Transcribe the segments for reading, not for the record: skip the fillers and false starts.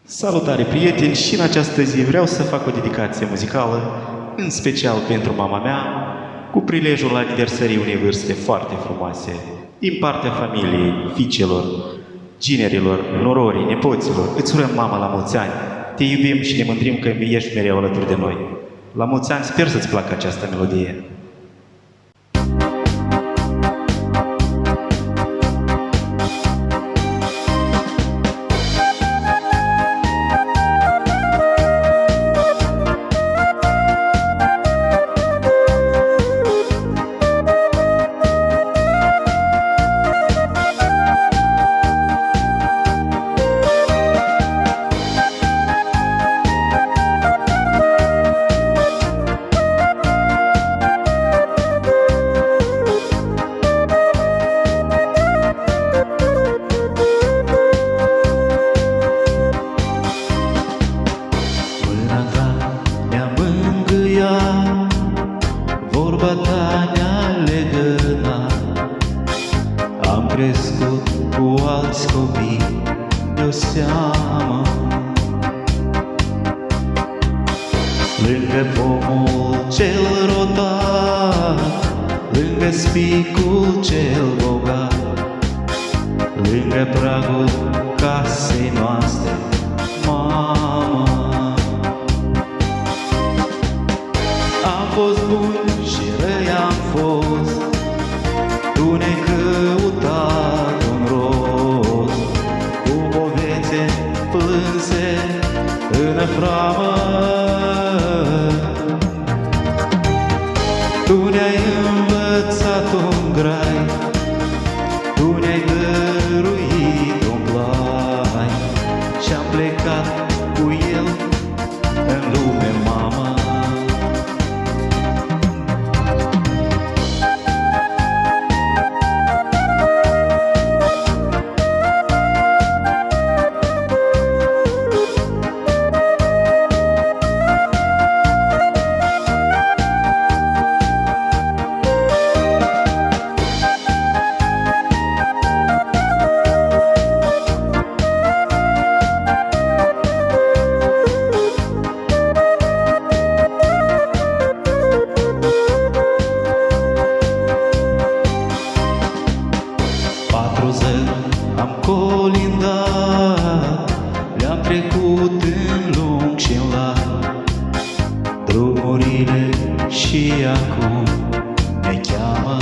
Salutare, prieteni, și în această zi vreau să fac o dedicație muzicală, în special pentru mama mea, cu prilejul aniversării unei vârste foarte frumoase, din partea familiei, fiicelor, ginerilor, nororii, nepoților. Îți urăm, mama, la mulți ani! Te iubim și ne mândrim că ești mereu alături de noi. La mulți ani, sper să-ți placă această melodie. Vorba ta ne-a legănat. Am crescut cu alți copii de-o seamă, lângă pomul cel rotat, lângă spicul cel bogat, lângă pragul casei noastre, mamă. Am fost bun și răi am fost, tu ne-ai căutat un rost, cu povețe plânse în framă. Tu ne-ai învățat un grai, tu ne-ai dăruit un plai, și-am plecat cu el în lume, mamă. Am colindat, le-am trecut în lung și în lat drumurile, și acum ne cheamă.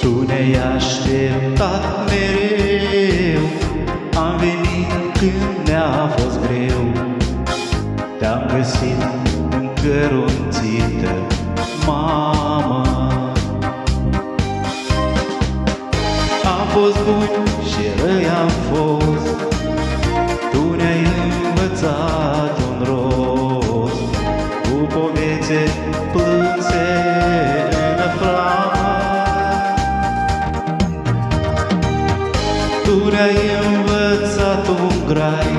Tu ne-ai așteptat mereu, am venit când ne-a fost greu, te-am găsit încărunțită, mamă. Am fost bun și răi am fost, tu ne-ai învățat un rost, cu povețe plânse în framă. Tu ne-ai învățat un grai,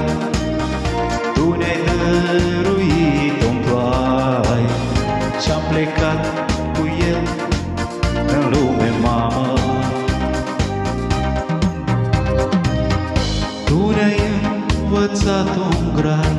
tu ne-ai dăruit un plai, și-am plecat cu el în lume, mamă. Tu ne-ai învățat un grai,